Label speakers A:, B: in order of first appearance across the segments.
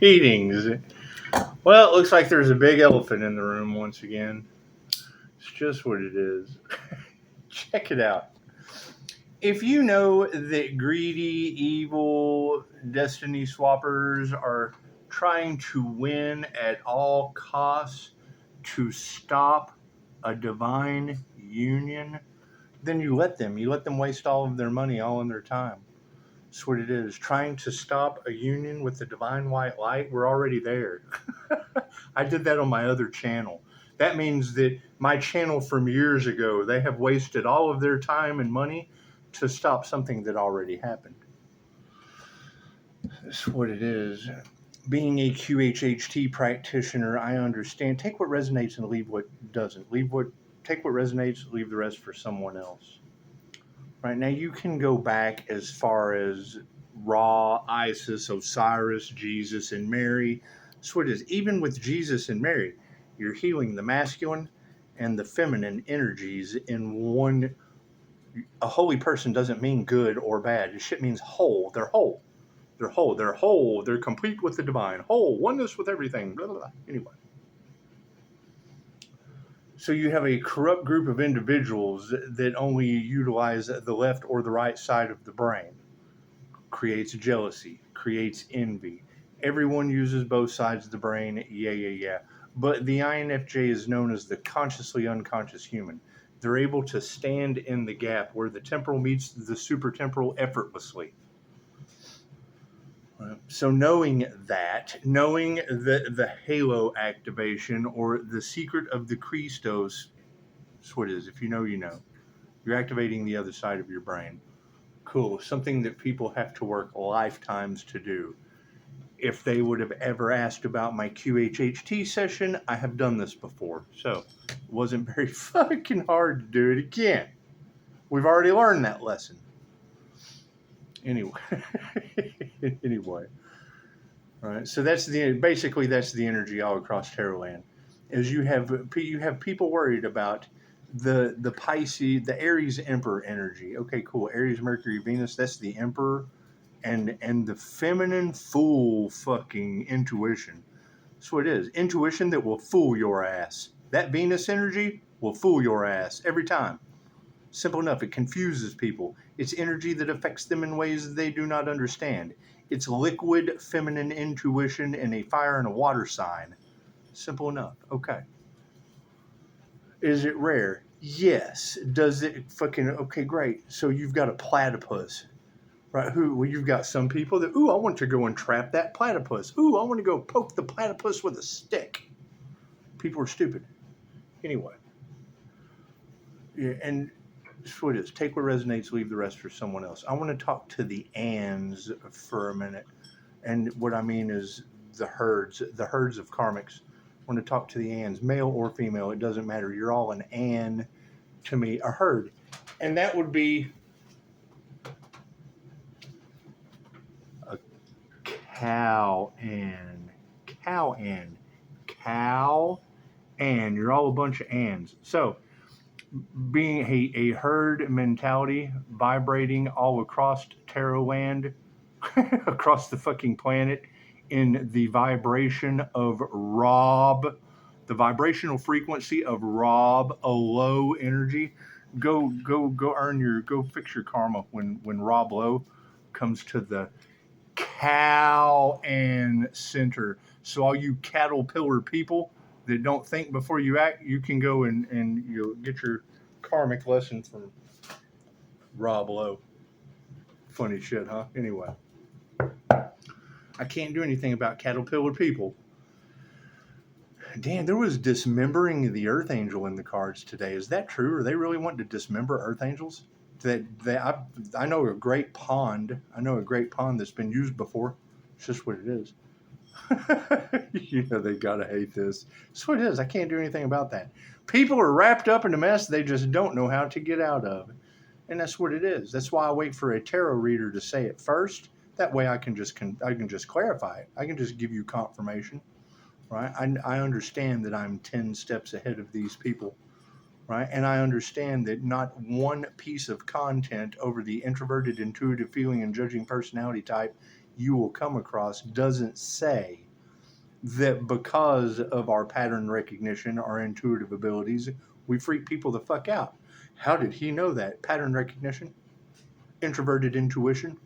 A: Greetings. Well, it looks like there's a big elephant in the room once again. It's just what it is. Check it out. If you know that greedy, evil destiny swappers are trying to win at all costs to stop a divine union, then you let them. You let them waste all of their money, all in their time. That's what it is. Trying to stop a union with the divine white light, we're already there. I did that on my other channel. That means that my channel from years ago, they have wasted all of their time and money to stop something that already happened. That's what it is. Being a QHHT practitioner, I understand. Take what resonates and leave what doesn't. Take what resonates, leave the rest for someone else. Right now, you can go back as far as Ra, Isis, Osiris, Jesus, and Mary. That's what it is. Even with Jesus and Mary, you're healing the masculine and the feminine energies in one. A holy person doesn't mean good or bad. Shit means whole. They're whole. They're whole. They're whole. They're complete with the divine. Whole. Oneness with everything. Blah, blah, blah. Anyway. So you have a corrupt group of individuals that only utilize the left or the right side of the brain. Creates jealousy, creates envy. Everyone uses both sides of the brain, yeah. But the INFJ is known as the consciously unconscious human. They're able to stand in the gap where the temporal meets the supertemporal effortlessly. So knowing the halo activation or the secret of the Christos, that's what it is. If you know, you know. You're activating the other side of your brain. Cool. Something that people have to work lifetimes to do. If they would have ever asked about my QHHT session, I have done this before. So it wasn't very fucking hard to do it again. We've already learned that lesson. Anyway. All right. So that's the energy all across Tarotland. Is you have people worried about the Pisces, the Aries Emperor energy. Okay, cool. Aries, Mercury, Venus, that's the Emperor. And the feminine fool fucking intuition. That's what it is. Intuition that will fool your ass. That Venus energy will fool your ass every time. Simple enough. It confuses people. It's energy that affects them in ways they do not understand. It's liquid feminine intuition in a fire and a water sign. Simple enough. Okay. Is it rare? Yes. Does it fucking... Okay, great. So you've got a platypus. Right? Well, you've got some people that, I want to go and trap that platypus. I want to go poke the platypus with a stick. People are stupid. Anyway. Yeah, and that's what it is. Take what resonates, leave the rest for someone else. I want to talk to the Anns for a minute. And what I mean is the herds of karmics. I want to talk to the Anns, male or female. It doesn't matter. You're all an Ann to me, a herd. And that would be a cow Ann. You're all a bunch of Anns. So being a herd mentality vibrating all across Tarotland, across the fucking planet, in the vibration of Rob, the vibrational frequency of Rob, a Lowe energy. Go fix your karma when Rob Lowe comes to the cow and center. So all you cattle pillar people that don't think before you act, you can go and you'll get your karmic lesson from Rob Lowe. Funny shit, huh? Anyway. I can't do anything about cattle pillar people. Dan, there was dismembering the Earth Angel in the cards today. Is that true? Are they really wanting to dismember Earth Angels? I know a great pond. I know a great pond that's been used before. It's just what it is. They gotta hate this. That's what it is. I can't do anything about that. People are wrapped up in a mess they just don't know how to get out of. And that's what it is. That's why I wait for a tarot reader to say it first. That way I can just clarify it. I can just give you confirmation. Right? I understand that I'm 10 steps ahead of these people. Right? And I understand that not one piece of content over the introverted, intuitive, feeling, and judging personality type you will come across doesn't say that because of our pattern recognition, our intuitive abilities, we freak people the fuck out. How did he know that? Pattern recognition, introverted intuition,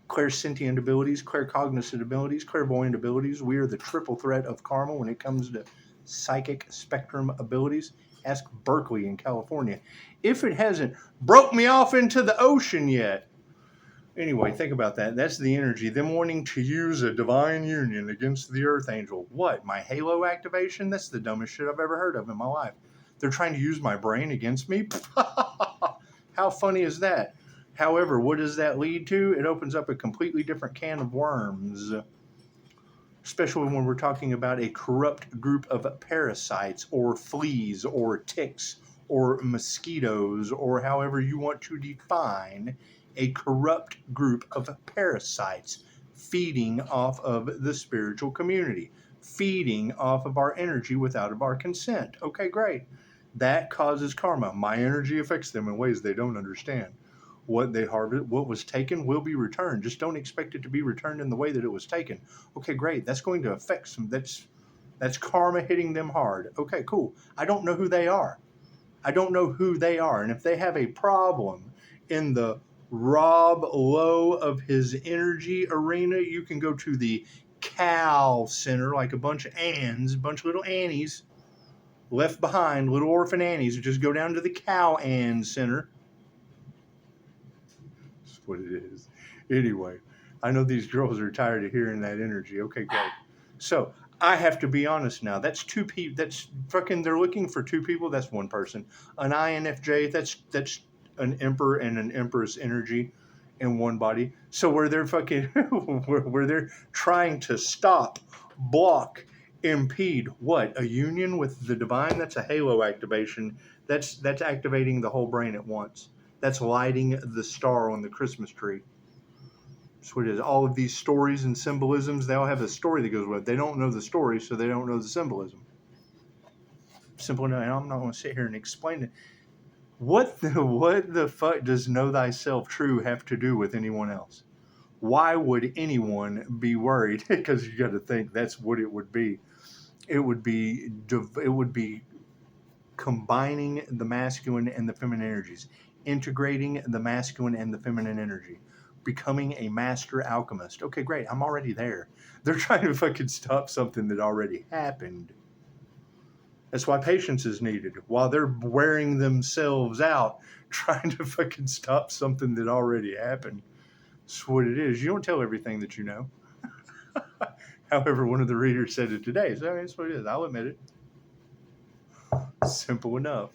A: clairsentient abilities, claircognizant abilities, clairvoyant abilities. We are the triple threat of karma when it comes to psychic spectrum abilities. Ask Berkeley in California if it hasn't broke me off into the ocean yet. Anyway, think about that. That's the energy. Them wanting to use a divine union against the Earth Angel. What? My halo activation? That's the dumbest shit I've ever heard of in my life. They're trying to use my brain against me? How funny is that? However, what does that lead to? It opens up a completely different can of worms. Especially when we're talking about a corrupt group of parasites or fleas or ticks or mosquitoes or however you want to define a corrupt group of parasites feeding off of the spiritual community, feeding off of our energy without of our consent. Okay, great. That causes karma. My energy affects them in ways they don't understand. What they harvest, what was taken will be returned. Just don't expect it to be returned in the way that it was taken. Okay, great. That's going to affect some. That's karma hitting them hard. Okay, cool. I don't know who they are. I don't know who they are. And if they have a problem in the Rob Lowe of his energy arena, you can go to the Cal Center, like a bunch of Anns, a bunch of little Annies left behind, little orphan Annies. Just go down to the Cow Ann Center. That's what it is. Anyway, I know these girls are tired of hearing that energy. Okay, great. So I have to be honest now. That's two people. That's fucking. They're looking for two people. That's one person. An INFJ. That's an emperor and an empress energy in one body. So where they're fucking, where they're trying to stop, block, impede what? A union with the divine. That's a halo activation. That's activating the whole brain at once. That's lighting the star on the Christmas tree. That's what it is. All of these stories and symbolisms, they all have a story that goes with it. They don't know the story, so they don't know the symbolism. Simple enough. And I'm not going to sit here and explain it. What the fuck does know thyself true have to do with anyone else? Why would anyone be worried? Because you got to think that's what it would be. It would be combining the masculine and the feminine energies, integrating the masculine and the feminine energy, becoming a master alchemist. Okay, great. I'm already there. They're trying to fucking stop something that already happened. That's why patience is needed while they're wearing themselves out trying to fucking stop something that already happened. That's what it is. You don't tell everything that you know. However, one of the readers said it today. So that's what it is. I'll admit it. Simple enough.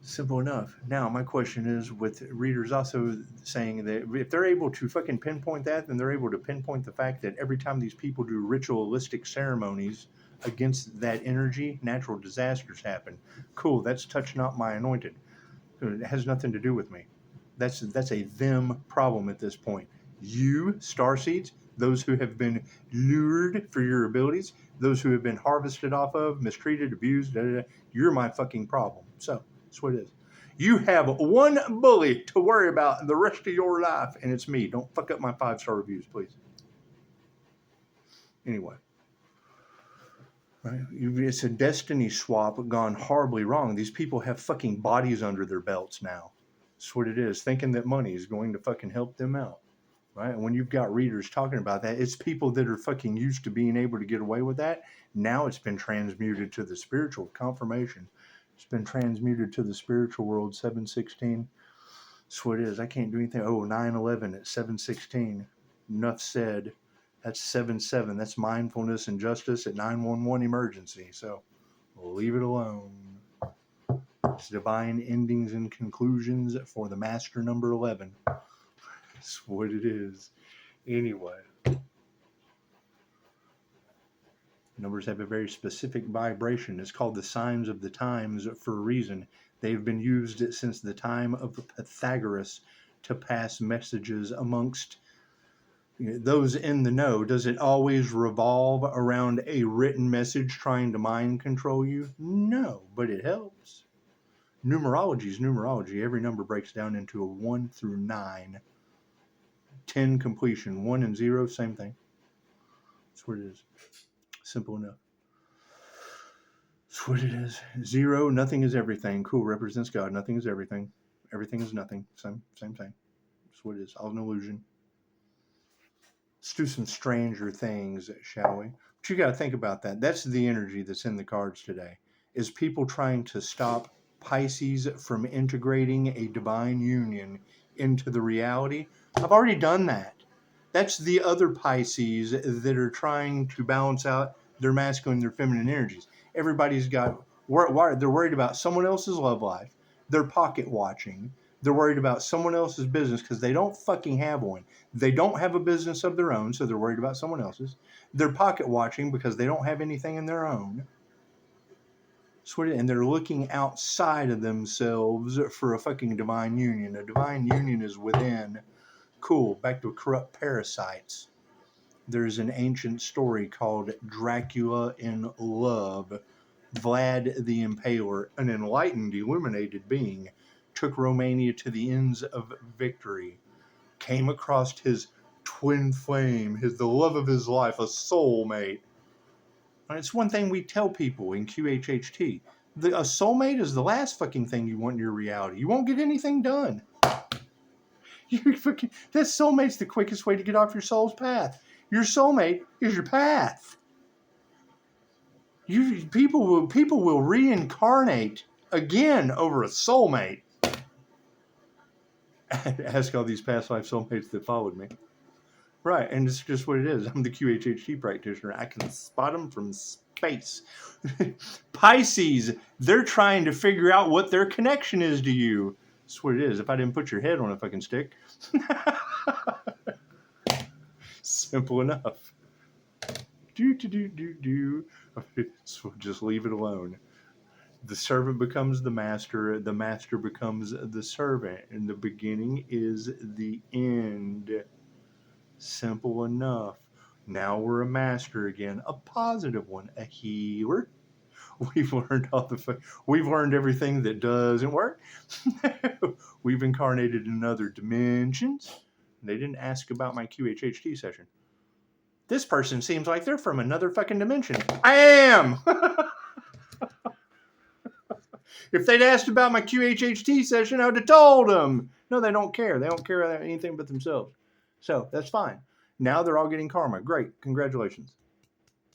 A: Simple enough. Now, my question is, with readers also saying that if they're able to fucking pinpoint that, then they're able to pinpoint the fact that every time these people do ritualistic ceremonies against that energy, natural disasters happen. Cool, that's touch not my anointed. It has nothing to do with me. That's a them problem at this point. You, starseeds, those who have been lured for your abilities, those who have been harvested off of, mistreated, abused, you're my fucking problem. So that's what it is. You have one bully to worry about the rest of your life, and it's me. Don't fuck up my 5-star reviews, please. Anyway. Right? It's a destiny swap gone horribly wrong. These people have fucking bodies under their belts now. That's what it is. Thinking that money is going to fucking help them out. Right? And when you've got readers talking about that, it's people that are fucking used to being able to get away with that. Now it's been transmuted to the spiritual confirmation. It's been transmuted to the spiritual world, 716. That's what it is. I can't do anything. Oh, 9/11 at 716. Enough said. That's 7/7. That's mindfulness and justice at 911 emergency. So we'll leave it alone. It's divine endings and conclusions for the master number 11. That's what it is. Anyway. Numbers have a very specific vibration. It's called the signs of the times for a reason. They've been used since the time of Pythagoras to pass messages amongst those in the know. Does it always revolve around a written message trying to mind control you? No, but it helps. Numerology is numerology. Every number breaks down into a 1 through 9. 10 completion. 1 and 0, same thing. That's what it is. Simple enough. That's what it is. 0, nothing is everything. Cool, represents God. Nothing is everything. Everything is nothing. Same thing. That's what it is. All an illusion. Let's do some stranger things, shall we? But you got to think about that. That's the energy that's in the cards today. Is people trying to stop Pisces from integrating a divine union into the reality? I've already done that. That's the other Pisces that are trying to balance out their masculine and their feminine energies. Everybody's got, they're worried about someone else's love life. They're pocket watching. They're worried about someone else's business because they don't fucking have one. They don't have a business of their own, so they're worried about someone else's. They're pocket watching because they don't have anything in their own. And they're looking outside of themselves for a fucking divine union. A divine union is within. Cool, back to corrupt parasites. There's an ancient story called Dracula in Love. Vlad the Impaler, an enlightened, illuminated being, took Romania to the ends of victory, came across his twin flame, the love of his life, a soulmate. And it's one thing we tell people in QHHT. A soulmate is the last fucking thing you want in your reality. You won't get anything done. That soulmate's the quickest way to get off your soul's path. Your soulmate is your path. People will reincarnate again over a soulmate. Ask all these past life soulmates that followed me. Right, and it's just what it is. I'm the QHHT practitioner. I can spot them from space. Pisces, they're trying to figure out what their connection is to you. That's what it is. If I didn't put your head on a fucking stick. Simple enough. So just leave it alone. The servant becomes the master becomes the servant, and the beginning is the end. Simple enough. Now we're a master again, a positive one, a healer. We've learned everything that doesn't work. We've incarnated in other dimensions. They didn't ask about my QHHT session. This person seems like they're from another fucking dimension. I am! If they'd asked about my QHHT session, I would have told them. No, they don't care. They don't care about anything but themselves. So that's fine. Now they're all getting karma. Great. Congratulations.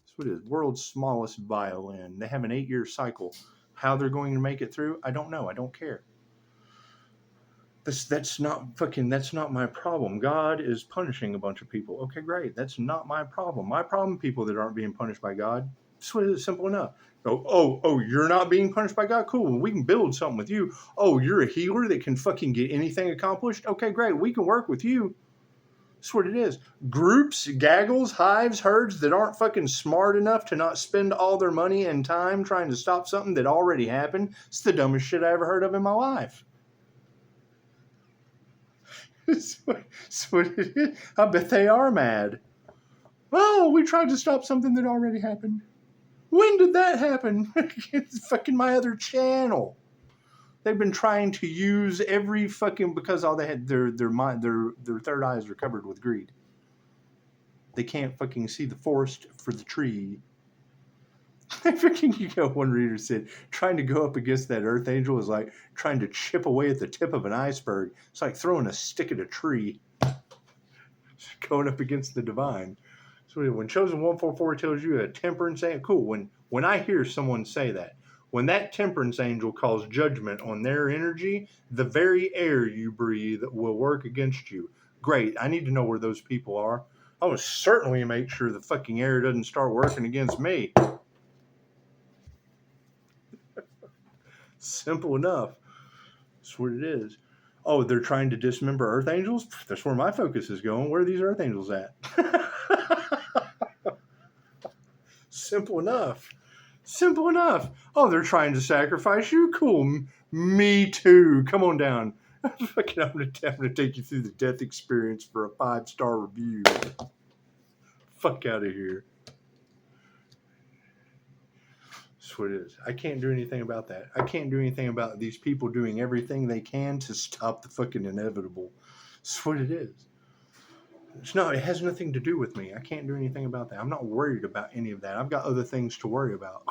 A: That's what it is. World's smallest violin. They have an 8-year cycle. How they're going to make it through, I don't know. I don't care. That's not my problem. God is punishing a bunch of people. Okay, great. That's not my problem. My problem, people that aren't being punished by God. It's simple enough. Oh, you're not being punished by God? Cool. We can build something with you. Oh, you're a healer that can fucking get anything accomplished? Okay, great. We can work with you. That's what it is. Groups, gaggles, hives, herds that aren't fucking smart enough to not spend all their money and time trying to stop something that already happened. It's the dumbest shit I ever heard of in my life. That's what it is. I bet they are mad. Oh, we tried to stop something that already happened. When did that happen? It's fucking my other channel. They've been trying to use every fucking, because all they had, their third eyes are covered with greed. They can't fucking see the forest for the tree. One reader said, trying to go up against that earth angel is like trying to chip away at the tip of an iceberg. It's like throwing a stick at a tree. Going up against the divine. So when Chosen 144 tells you a temperance angel, cool. When I hear someone say that, when that temperance angel calls judgment on their energy, the very air you breathe will work against you. Great. I need to know where those people are. I will certainly make sure the fucking air doesn't start working against me. Simple enough. That's what it is. Oh, they're trying to dismember Earth Angels? That's where my focus is going. Where are these Earth Angels at? Simple enough. Simple enough. Oh, they're trying to sacrifice you? Cool. Me too. Come on down. I'm going to take you through the death experience for a 5-star review. Fuck out of here. That's what it is. I can't do anything about that. I can't do anything about these people doing everything they can to stop the fucking inevitable. That's what it is. It has nothing to do with me. I can't do anything about that. I'm not worried about any of that. I've got other things to worry about.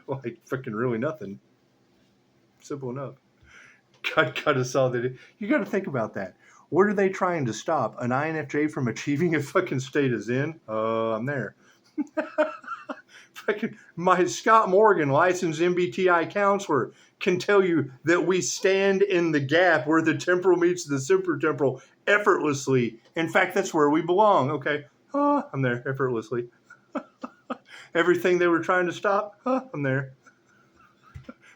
A: Like fucking really nothing. Simple enough. God kind of saw that. You got to think about that. What are they trying to stop? An INFJ from achieving a fucking state of Zen? I'm there. Fucking my Scott Morgan, licensed MBTI counselor, can tell you that we stand in the gap where the temporal meets the supratemporal effortlessly. In fact, that's where we belong. Okay, I'm there effortlessly. Everything they were trying to stop, I'm there.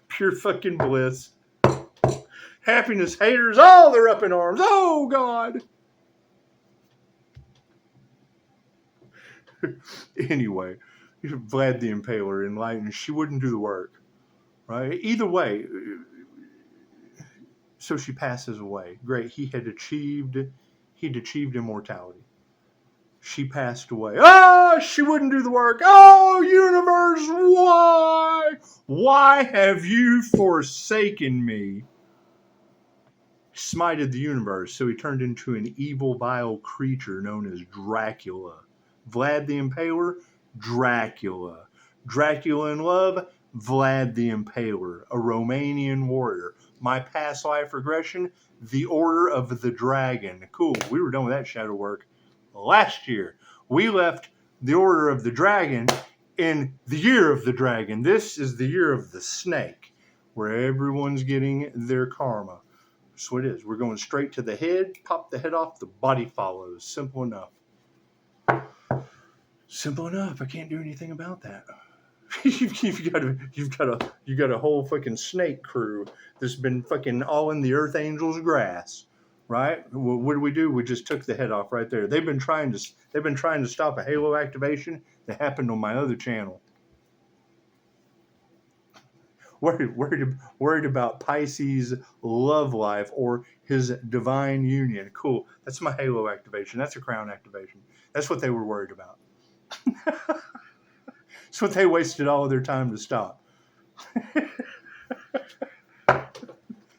A: Pure fucking bliss. Happiness haters, they're up in arms. Oh, God. Anyway, Vlad the Impaler enlightened. She wouldn't do the work, right? Either way, so she passes away. Great. He'd achieved immortality. She passed away. She wouldn't do the work. Oh, universe, why? Why have you forsaken me? Smited the universe, so he turned into an evil, vile creature known as Dracula. Vlad the Impaler, Dracula. Dracula in love, Vlad the Impaler, a Romanian warrior. My past life regression, the Order of the Dragon. Cool, we were done with that shadow work last year. We left the Order of the Dragon in the Year of the Dragon. This is the Year of the Snake, where everyone's getting their karma. That's what it is. We're going straight to the head, pop the head off, the body follows. Simple enough. Simple enough. I can't do anything about that. You've got a whole fucking snake crew that's been fucking all in the Earth Angel's grass, right? What do? We just took the head off right there. They've been trying to stop a halo activation that happened on my other channel. Worried about Pisces' love life or his divine union. Cool. That's my halo activation. That's a crown activation. That's what they were worried about. That's what they wasted all of their time to stop.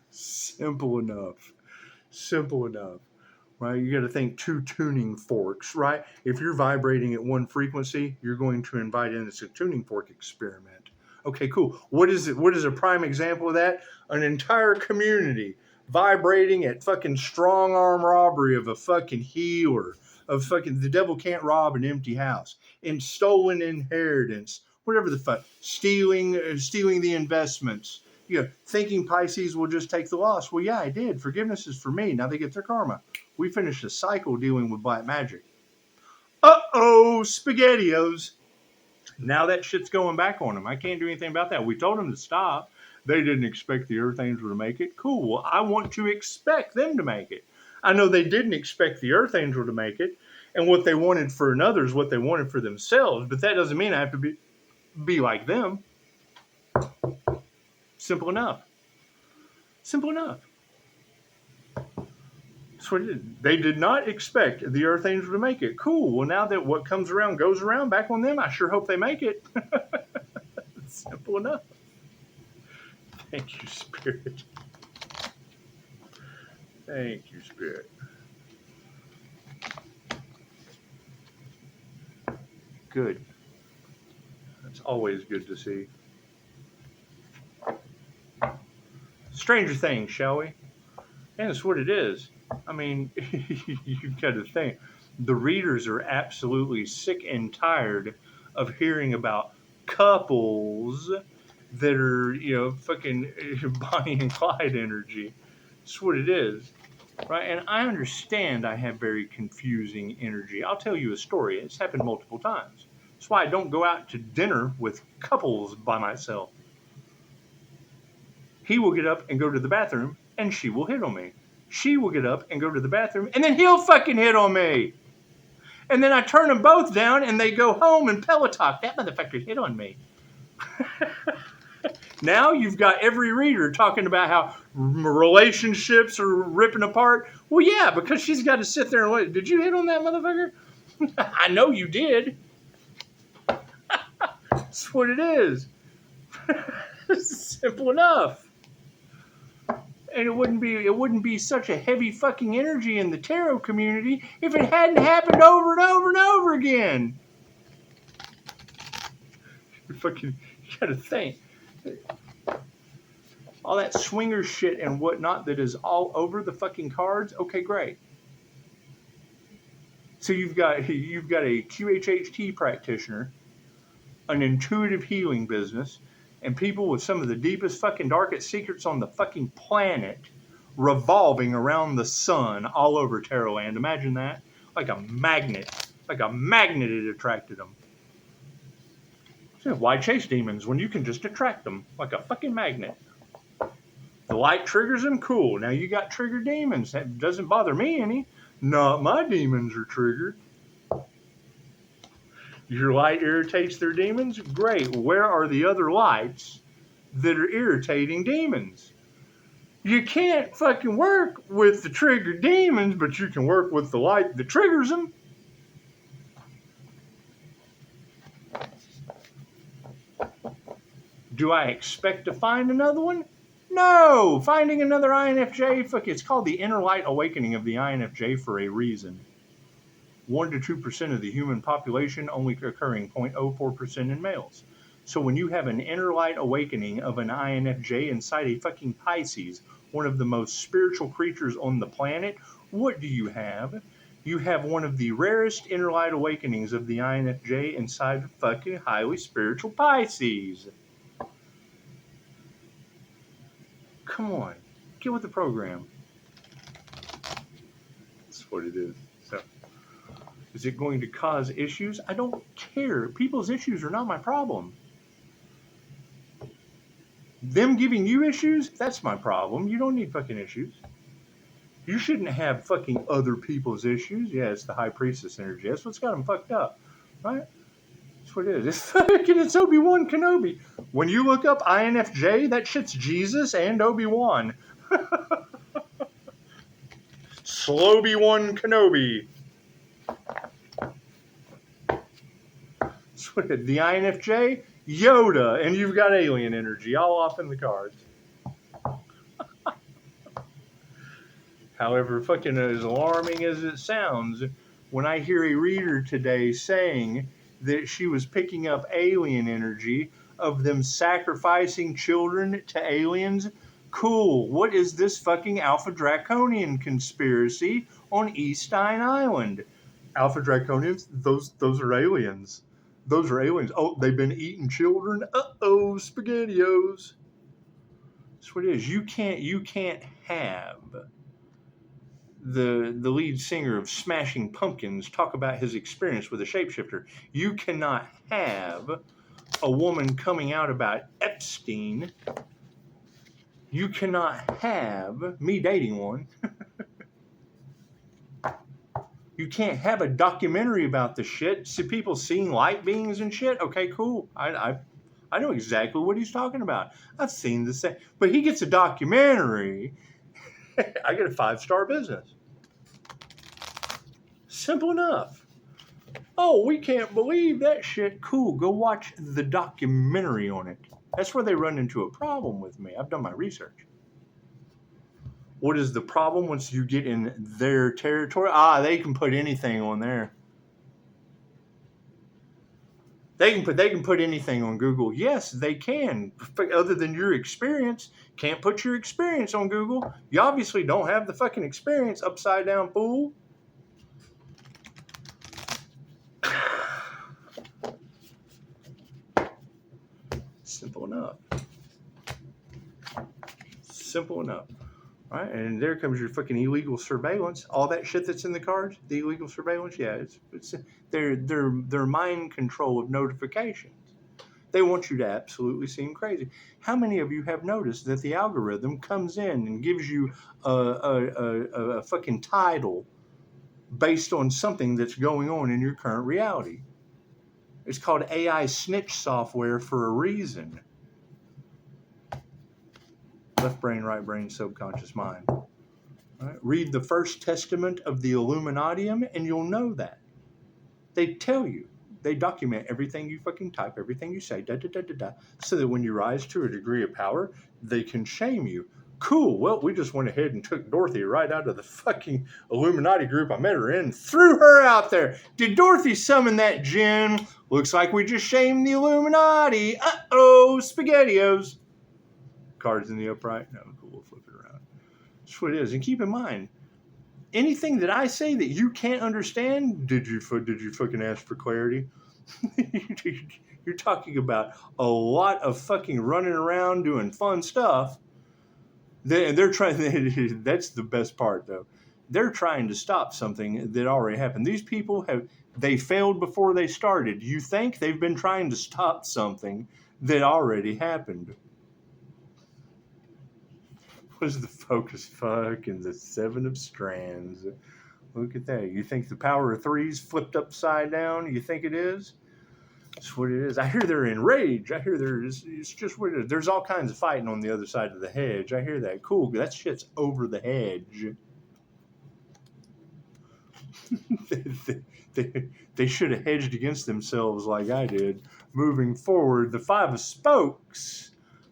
A: Simple enough. Right? You got to think 2 tuning forks, right? If you're vibrating at one frequency, you're going to invite in this tuning fork experiment. Okay, cool. What is it? What is a prime example of that? An entire community vibrating at fucking strong arm robbery of a fucking healer, of fucking the devil can't rob an empty house, and stolen inheritance, whatever the fuck, stealing the investments. Thinking Pisces will just take the loss. Well, yeah, I did. Forgiveness is for me. Now they get their karma. We finished a cycle dealing with black magic. SpaghettiOs. Now that shit's going back on them. I can't do anything about that. We told them to stop. They didn't expect the Earth Angel to make it. Cool. Well, I want to expect them to make it. I know they didn't expect the Earth Angel to make it. And what they wanted for another is what they wanted for themselves. But that doesn't mean I have to be like them. Simple enough. That's what it is. They did not expect the Earth Angel to make it. Cool. Well, now that what comes around goes around, back on them, I sure hope they make it. Simple enough. Thank you, Spirit. Good. That's always good to see. Stranger Things, shall we? And that's what it is. I mean, you've got to think. The readers are absolutely sick and tired of hearing about couples that are, fucking Bonnie and Clyde energy. That's what it is. Right? And I understand I have very confusing energy. I'll tell you a story. It's happened multiple times. That's why I don't go out to dinner with couples by myself. He will get up and go to the bathroom, and she will hit on me. She will get up and go to the bathroom, and then he'll fucking hit on me. And then I turn them both down, and they go home and pillow talk. That motherfucker hit on me. Now you've got every reader talking about how relationships are ripping apart. Well, yeah, because she's got to sit there and wait. Did you hit on that motherfucker? I know you did. That's what it is. Simple enough. And it wouldn't be such a heavy fucking energy in the tarot community if it hadn't happened over and over and over again. You gotta think. All that swinger shit and whatnot that is all over the fucking cards. Okay, great. So you've got a QHHT practitioner, an intuitive healing business, and people with some of the deepest fucking darkest secrets on the fucking planet revolving around the sun all over Tarot Land. Imagine that. Like a magnet. Like a magnet it attracted them. So why chase demons when you can just attract them like a fucking magnet? The light triggers them, cool. Now you got triggered demons. That doesn't bother me any. Not my demons are triggered. Your light irritates their demons? Great. Where are the other lights that are irritating demons? You can't fucking work with the triggered demons, but you can work with the light that triggers them. Do I expect to find another one? No! Finding another INFJ, it's called the inner light awakening of the INFJ for a reason. 1 to 2% of the human population, only occurring 0.04% in males. So when you have an inner light awakening of an INFJ inside a fucking Pisces, one of the most spiritual creatures on the planet, what do you have? You have one of the rarest inner light awakenings of the INFJ inside the fucking highly spiritual Pisces. Come on, get with the program. That's what it is. So, is it going to cause issues? I don't care. People's issues are not my problem. Them giving you issues, that's my problem. You don't need fucking issues. You shouldn't have fucking other people's issues. Yeah, it's the High Priestess energy. That's what's got them fucked up, right? That's what it is. It's Obi-Wan Kenobi. When you look up INFJ, that shit's Jesus and Obi-Wan. Sloby-Wan Kenobi. That's what it is. The INFJ, Yoda, and you've got alien energy all off in the cards. However, fucking as alarming as it sounds, when I hear a reader today saying that she was picking up alien energy of them sacrificing children to aliens, cool. What is this fucking Alpha Draconian conspiracy on Eastine Island? Alpha Draconians, those are aliens. Those are aliens. Oh, they've been eating children? Uh-oh, SpaghettiOs. That's what it is. You can't have the lead singer of Smashing Pumpkins talk about his experience with a shapeshifter. You cannot have a woman coming out about Epstein. You cannot have me dating one. You can't have a documentary about the shit. See people seeing light beings and shit. Okay, cool. I know exactly what he's talking about. I've seen the same. But he gets a documentary. I get a 5-star business. Simple enough. Oh, we can't believe that shit. Cool. Go watch the documentary on it. That's where they run into a problem with me. I've done my research. What is the problem once you get in their territory? They can put anything on there. They can put anything on Google. Yes, they can. Other than your experience, can't put your experience on Google. You obviously don't have the fucking experience, upside down fool. Simple enough. Simple enough. All right, and there comes your fucking illegal surveillance. All that shit that's in the cards, the illegal surveillance, yeah, it's their mind control of notifications. They want you to absolutely seem crazy. How many of you have noticed that the algorithm comes in and gives you a fucking title based on something that's going on in your current reality? It's called AI snitch software for a reason. Left brain, right brain, subconscious mind. All right? Read the First Testament of the Illuminatium and you'll know that. They tell you. They document everything you fucking type, everything you say, so that when you rise to a degree of power, they can shame you. Cool. Well, we just went ahead and took Dorothy right out of the fucking Illuminati group I met her in, threw her out there. Did Dorothy summon that djinn? Looks like we just shamed the Illuminati. Uh-oh, SpaghettiOs. Cards in the upright. No, cool. We'll flip it around. That's what it is. And keep in mind, anything that I say that you can't understand, did you fucking ask for clarity? You're talking about a lot of fucking running around doing fun stuff. They're trying. That's the best part, though. They're trying to stop something that already happened. These people they failed before they started. You think they've been trying to stop something that already happened? Was the focus fucking the Seven of Strands? Look at that. You think the power of threes flipped upside down? You think it is? That's what it is. I hear they're enraged. I hear it's just what it is. There's all kinds of fighting on the other side of the hedge. I hear that. Cool. That shit's over the hedge. they should have hedged against themselves like I did. Moving forward, the Five of Spokes.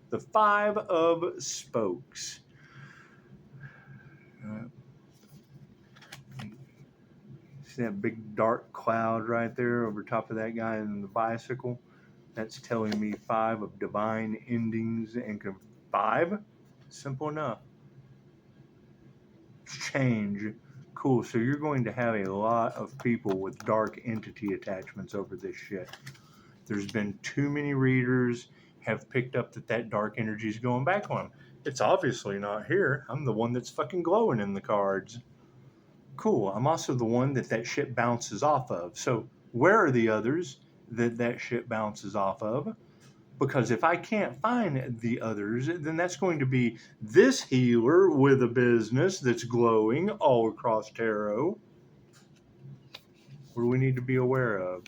A: The Five of Spokes. See that big dark cloud right there over top of that guy in the bicycle? That's telling me 5 of divine endings and 5? Simple enough. Change. Cool. So you're going to have a lot of people with dark entity attachments over this shit. There's been too many readers have picked up that dark energy is going back on them. It's obviously not here. I'm the one that's fucking glowing in the cards. Cool. I'm also the one that shit bounces off of. So where are the others that shit bounces off of? Because if I can't find the others, then that's going to be this healer with a business that's glowing all across tarot. What do we need to be aware of?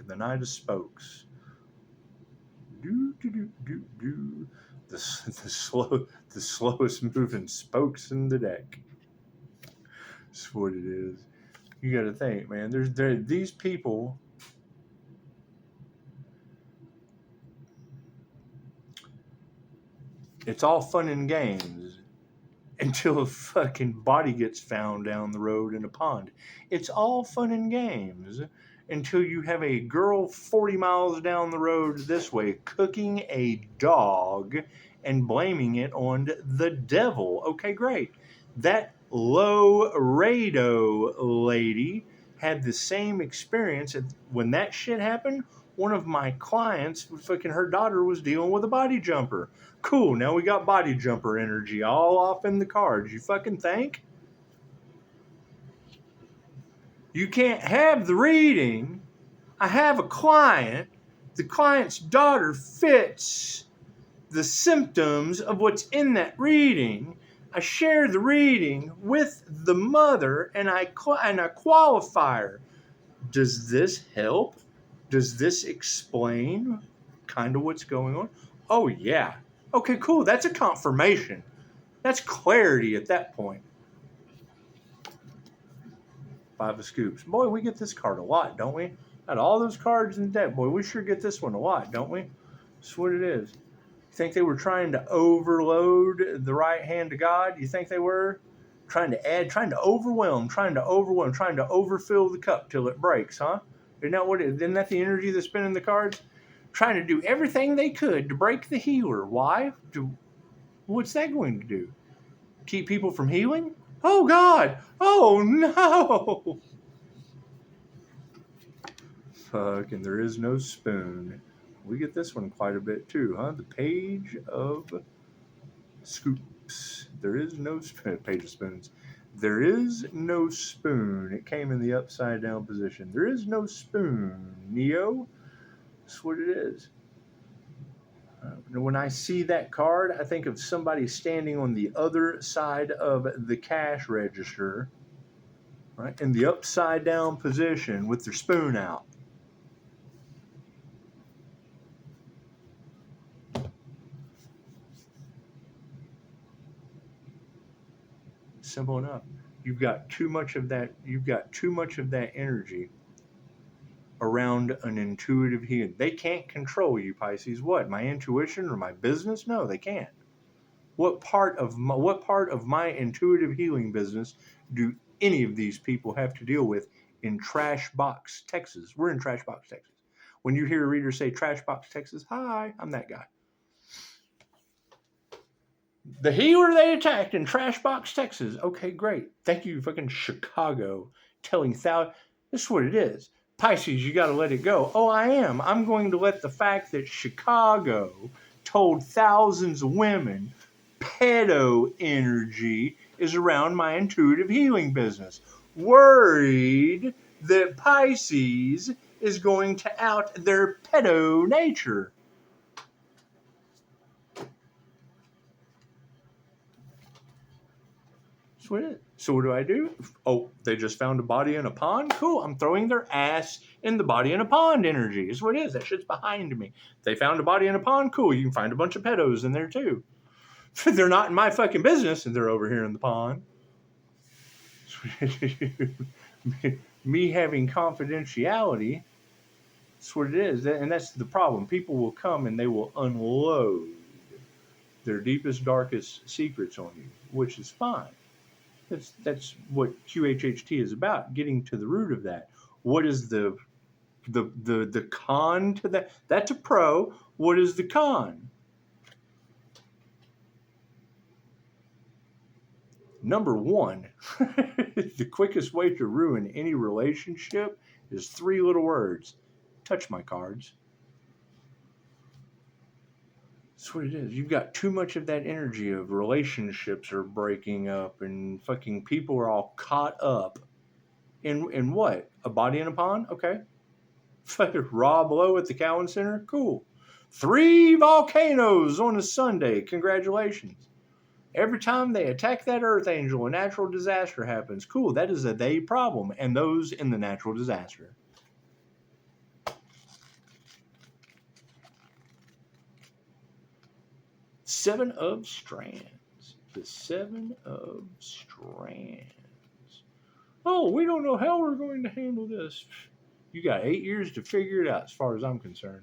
A: The Knight of Spokes. The slowest moving spokes in the deck. That's what it is. You got to think, man. These people. It's all fun and games until a fucking body gets found down the road in a pond. It's all fun and games until you have a girl 40 miles down the road this way cooking a dog and blaming it on the devil. Okay, great. That Lowe lady had the same experience. When that shit happened, one of my clients, fucking her daughter was dealing with a body jumper. Cool, now we got body jumper energy all off in the cards. You fucking think? You can't have the reading. I have a client. The client's daughter fits the symptoms of what's in that reading. I share the reading with the mother and I qualify her. Does this help? Does this explain kind of what's going on? Oh, yeah. Okay, cool. That's a confirmation. That's clarity at that point. 5 of Scoops. Boy, we get this card a lot, don't we? Out of all those cards in the deck, boy, we sure get this one a lot, don't we? That's what it is. You think they were trying to overload the right hand of God? You think they were? Trying to add, trying to overwhelm, trying to overfill the cup till it breaks, huh? Isn't that the energy that's been in the cards? Trying to do everything they could to break the healer. Why? What's that going to do? Keep people from healing? Oh, God. Oh, no. Fucking there is no spoon. We get this one quite a bit too, huh? The Page of Scoops. There is no spoon. Page of Spoons. There is no spoon. It came in the upside down position. There is no spoon, Neo. That's what it is. When I see that card, I think of somebody standing on the other side of the cash register, right, in the upside down position with their spoon out. Simple enough. You've got too much of that. You've got too much of that energy around an intuitive healing. They can't control you, Pisces. What? My intuition or my business? No, they can't. What part of my intuitive healing business do any of these people have to deal with in Trash Box, Texas? We're in Trash Box, Texas. When you hear a reader say Trash Box, Texas, hi, I'm that guy. The healer they attacked in Trash Box, Texas. Okay, great. Thank you, fucking Chicago, telling thousands. This is what it is. Pisces, you got to let it go. Oh, I am. I'm going to let the fact that Chicago told thousands of women pedo energy is around my intuitive healing business. Worried that Pisces is going to out their pedo nature. So what do? Oh, they just found a body in a pond? Cool. I'm throwing their ass in the body in a pond energy. Is what it is. That shit's behind me. They found a body in a pond? Cool. You can find a bunch of pedos in there too. They're not in my fucking business and they're over here in the pond. Me having confidentiality, that's what it is. And that's the problem. People will come and they will unload their deepest, darkest secrets on you, which is fine. That's what QHHT is about, getting to the root of that. What is the con to that? That's a pro. What is the con? Number one, the quickest way to ruin any relationship is 3 little words. Touch my cards. That's what it is. You've got too much of that energy of relationships are breaking up and fucking people are all caught up in what? A body in a pond? Okay. Rob Lowe at the Cowan Center? Cool. 3 volcanoes on a Sunday. Congratulations. Every time they attack that Earth Angel, a natural disaster happens. Cool. That is a they problem. And those in the natural disaster. Seven of Strands. The 7 of Strands. Oh, we don't know how we're going to handle this. You got 8 years to figure it out as far as I'm concerned.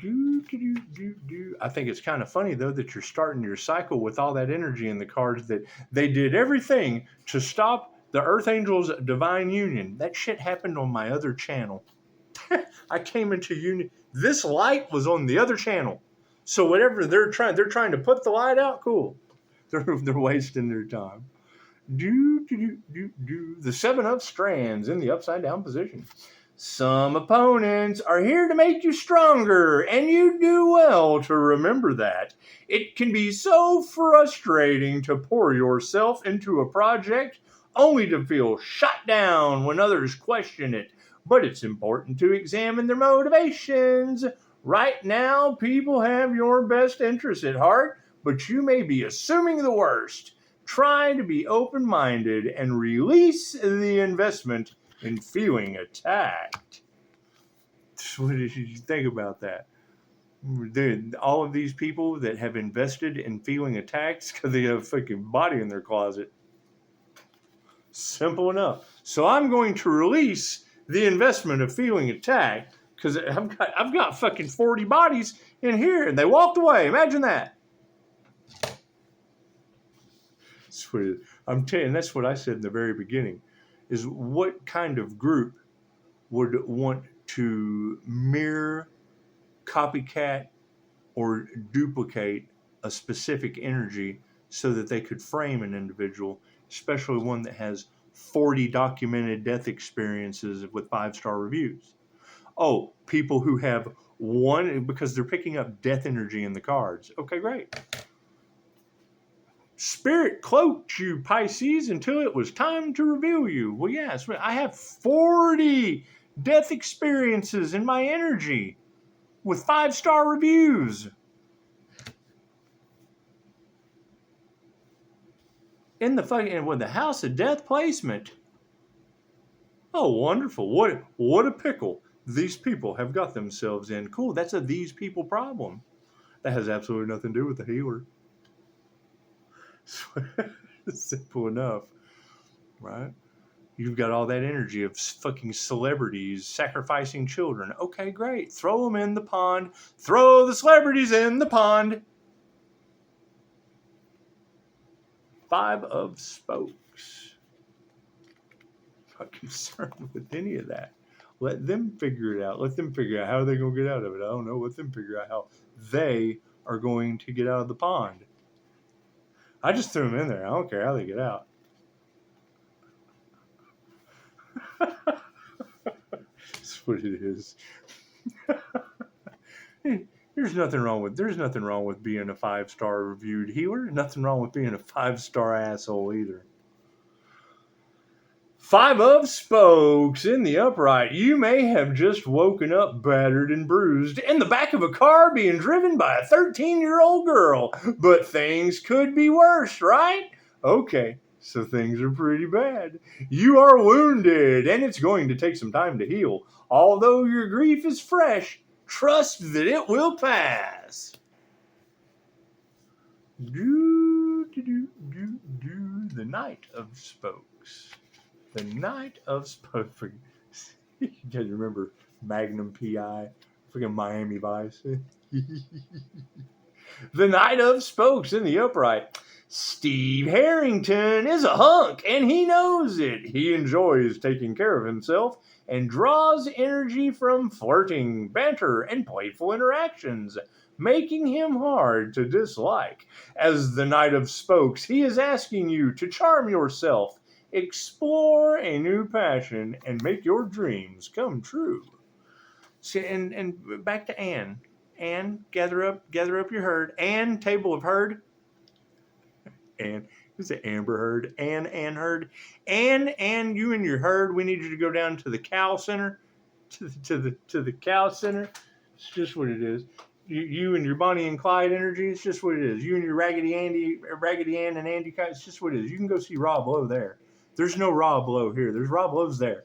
A: I think it's kind of funny, though, that you're starting your cycle with all that energy in the cards that they did everything to stop the Earth Angels' divine union. That shit happened on my other channel. I came into union. This light was on the other channel. So whatever they're trying to put the light out, cool. They're wasting their time. The 7 of Strands in the upside down position. Some opponents are here to make you stronger, and you do well to remember that. It can be so frustrating to pour yourself into a project only to feel shot down when others question it, but it's important to examine their motivations. Right now, people have your best interests at heart, but you may be assuming the worst. Try to be open-minded and release the investment in feeling attacked. What did you think about that? All of these people that have invested in feeling attacked because they have a fucking body in their closet. Simple enough. So I'm going to release the investment of feeling attacked because I've got fucking 40 bodies in here and they walked away. Imagine that. I'm telling you, that's what I said in the very beginning, is what kind of group would want to mirror, copycat, or duplicate a specific energy so that they could frame an individual, especially one that has 40 documented death experiences with 5-star reviews. Oh, people who have one, because they're picking up death energy in the cards. Okay, great. Spirit cloaked you, Pisces, until it was time to reveal you. Well, yes, I have 40 death experiences in my energy with 5-star reviews. In the House of Death placement. Oh, wonderful. What a pickle these people have got themselves in. Cool, that's a these people problem. That has absolutely nothing to do with the healer. Simple enough, right? You've got all that energy of fucking celebrities sacrificing children. Okay, great. Throw them in the pond. Throw the celebrities in the pond. Five of Spokes. Not concerned with any of that. Let them figure it out. Let them figure out how they're going to get out of it. I don't know. Let them figure out how they are going to get out of the pond. I just threw them in there. I don't care how they get out. That's what it is. There's nothing wrong with being a 5-star reviewed healer. Nothing wrong with being a 5-star asshole either. Five of Spokes in the upright. You may have just woken up battered and bruised in the back of a car being driven by a 13-year-old girl. But things could be worse, right? Okay, so things are pretty bad. You are wounded, and it's going to take some time to heal. Although your grief is fresh, trust that it will pass. The Knight of Spokes. The Knight of Spokes. You guys remember Magnum P.I.? Freaking Miami Vice. The Knight of Spokes in the upright. Steve Harrington is a hunk, and he knows it. He enjoys taking care of himself and draws energy from flirting, banter, and playful interactions, making him hard to dislike. As the Knight of Spokes, he is asking you to charm yourself, explore a new passion, and make your dreams come true. See, and back to Anne. Anne, gather up your herd. Anne, table of herd. Anne, is it Amber Heard? Anne Heard. Anne, you and your herd, we need you to go down to the cow center. To the cow center. It's just what it is. You and your Bonnie and Clyde energy, it's just what it is. You and your Raggedy Ann and Andy Kite, it's just what it is. You can go see Rob Lowe there. There's no Rob Lowe here. There's Rob Lowe's there.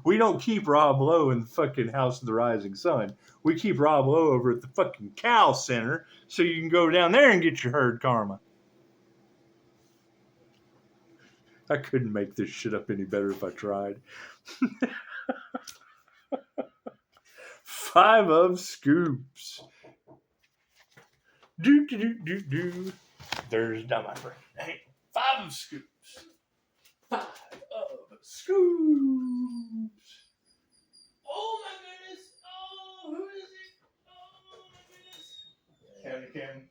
A: We don't keep Rob Lowe in the fucking House of the Rising Sun. We keep Rob Lowe over at the fucking cow center so you can go down there and get your herd karma. I couldn't make this shit up any better if I tried. Five of Scoops. There's down my brain. Hey, Five of Scoops. Five of Scoops. Oh my goodness. Oh, who is it? Oh my goodness. Kim.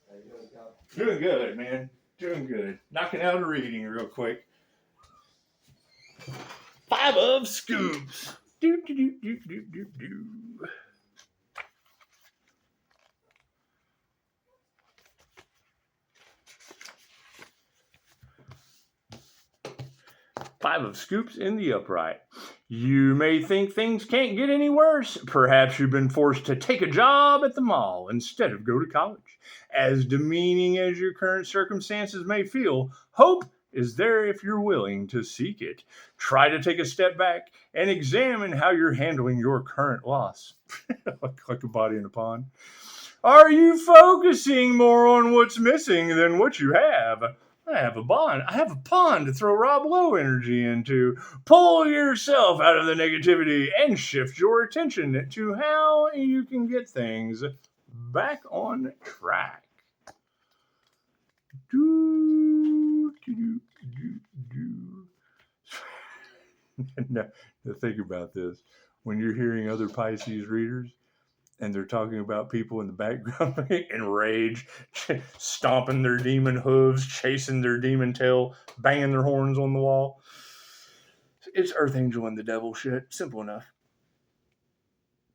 A: How you doing, Tom? Doing good, man. Doing good. Knocking out a reading real quick. Five of Scoops. Do. Five of Scoops in the upright. You may think things can't get any worse. Perhaps you've been forced to take a job at the mall instead of go to college. As demeaning as your current circumstances may feel, hope is there if you're willing to seek it. Try to take a step back and examine how you're handling your current loss. like a body in a pond. Are you focusing more on what's missing than what you have? I have a pond to throw Rob Lowe energy into. Pull yourself out of the negativity and shift your attention to how you can get things back on track. Now, think about this. When you're hearing other Pisces readers and they're talking about people in the background in rage, stomping their demon hooves, chasing their demon tail, banging their horns on the wall, it's Earth Angel and the devil shit. Simple enough.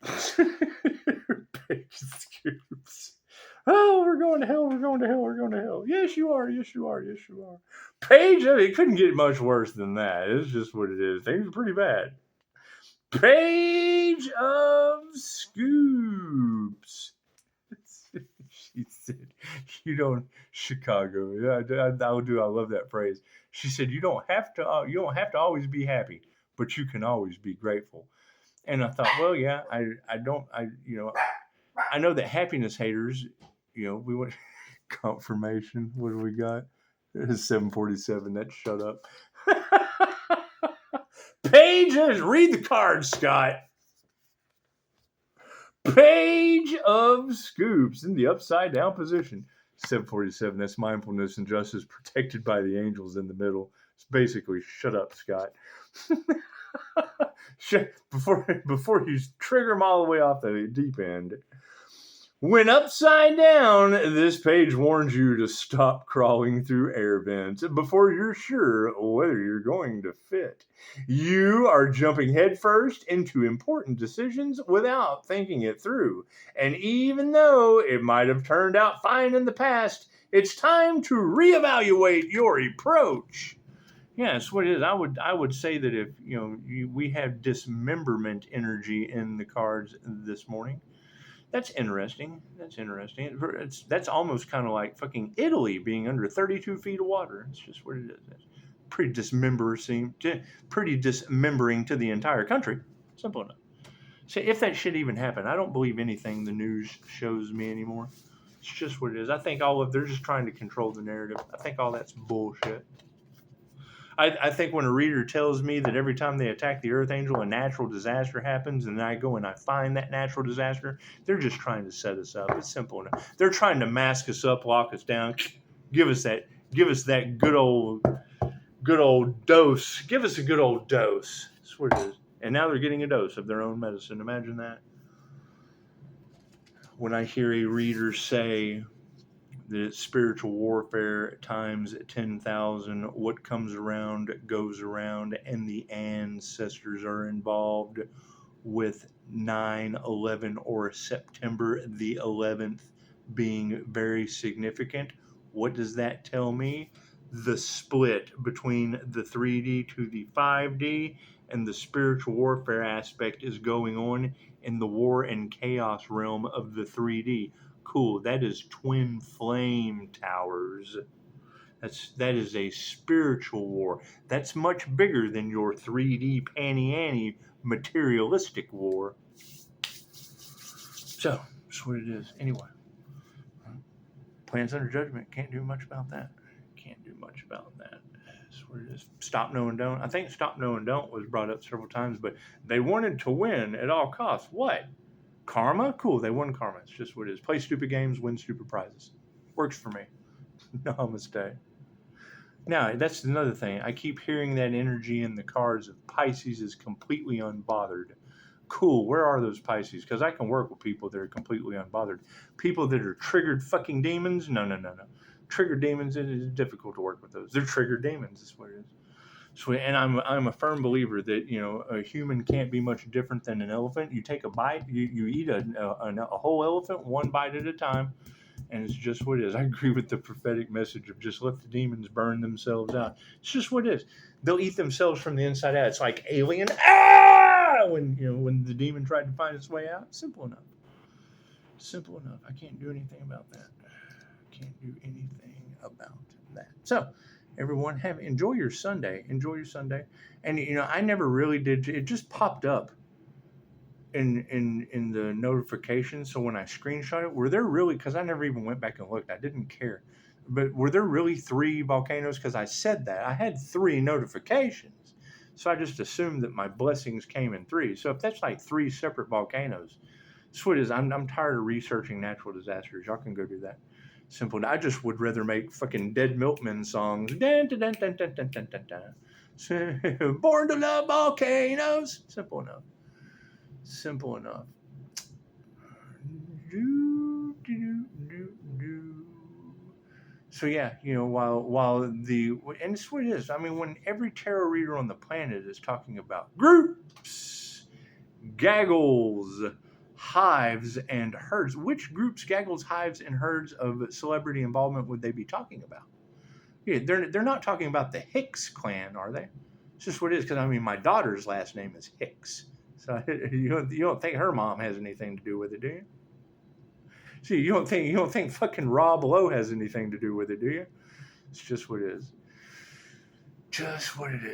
A: Page Scoops. Oh, we're going to hell, we're going to hell, we're going to hell. Yes, you are, yes, you are, yes, you are. Page, it couldn't get much worse than that. It's just what it is. Things are pretty bad. Page of Scoops. She said, you don't, Chicago. Yeah, I love that phrase. She said, you don't have to always be happy, but you can always be grateful. And I thought, well, yeah, I know that happiness haters, we want confirmation. What do we got? It's 747. That's shut up. Pages, read the cards, Scott. Page of Scoops in the upside down position. 747. That's mindfulness and justice protected by the angels in the middle. It's basically shut up, Scott. Before you trigger them all the way off the deep end. When upside down, this page warns you to stop crawling through air vents before you're sure whether you're going to fit. You are jumping headfirst into important decisions without thinking it through. And even though it might have turned out fine in the past, it's time to reevaluate your approach. Yes, what it is. I would say that if we have dismemberment energy in the cards this morning. That's interesting. That's almost kind of like fucking Italy being under 32 feet of water. It's just what it is. It's pretty dismembering to the entire country. Simple enough. So if that shit even happened, I don't believe anything the news shows me anymore. It's just what it is. I think they're just trying to control the narrative. I think all that's bullshit. I think when a reader tells me that every time they attack the Earth Angel, a natural disaster happens, and then I go and I find that natural disaster, they're just trying to set us up. It's simple enough. They're trying to mask us up, lock us down, give us that good old dose. Give us a good old dose. That's what it is. And now they're getting a dose of their own medicine. Imagine that. When I hear a reader say that it's spiritual warfare times 10,000. What comes around goes around, and the ancestors are involved with 9/11 or September the 11th being very significant. What does that tell me? The split between the 3D to the 5D and the spiritual warfare aspect is going on in the war and chaos realm of the 3D. Cool. That is twin flame towers. That is a spiritual war. That's much bigger than your 3D panty-anty materialistic war. So, that's what it is. Anyway. Plans under judgment. Can't do much about that. That's what it is. Stop, no, and don't. I think stop, no, and don't was brought up several times, but they wanted to win at all costs. What? Karma? Cool, they won karma. It's just what it is. Play stupid games, win stupid prizes. Works for me. Namaste. Now, that's another thing. I keep hearing that energy in the cards of Pisces is completely unbothered. Cool, where are those Pisces? Because I can work with people that are completely unbothered. People that are triggered fucking demons? No. Triggered demons, it is difficult to work with those. They're triggered demons, is what it is. So, and I'm a firm believer that a human can't be much different than an elephant. You take a bite, you eat a whole elephant one bite at a time, and it's just what it is. I agree with the prophetic message of just let the demons burn themselves out. It's just what it is. They'll eat themselves from the inside out. It's like Alien. When the demon tried to find its way out. Simple enough. I can't do anything about that. So, everyone, enjoy your Sunday. And I never really did. It just popped up in the notification. So when I screenshot it, were there really? Because I never even went back and looked. I didn't care. But were there really 3 volcanoes? Because I said that I had 3 notifications. So I just assumed that my blessings came in 3. So if that's like 3 separate volcanoes, that's what it is. I'm tired of researching natural disasters. Y'all can go do that. Simple. I just would rather make fucking Dead Milkmen songs. Dun, dun, dun, dun, dun, dun, dun, dun, dun. Born to love volcanoes. Simple enough. So yeah, while and it's what it is. I mean, when every tarot reader on the planet is talking about groups, gaggles, hives, and herds, which groups, gaggles, hives, and herds of celebrity involvement would they be talking about? Yeah, they're not talking about the Hicks clan, are they? It's just what it is. Because my daughter's last name is Hicks, so you don't think her mom has anything to do with it, do you? See, you don't think fucking Rob Lowe has anything to do with it, do you? It's just what it is.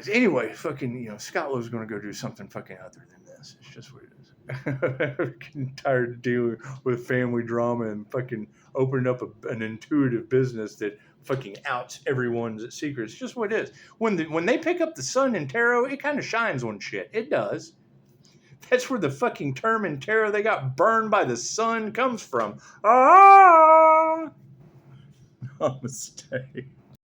A: Anyway, fucking, Scott Lowe's going to go do something fucking other than this. It's just what it is. I'm getting tired of dealing with family drama and fucking opening up an intuitive business that fucking outs everyone's secrets. It's just what it is. When they pick up the sun in tarot, it kind of shines on shit. It does. That's where the fucking term in tarot, they got burned by the sun, comes from. Ah! Namaste.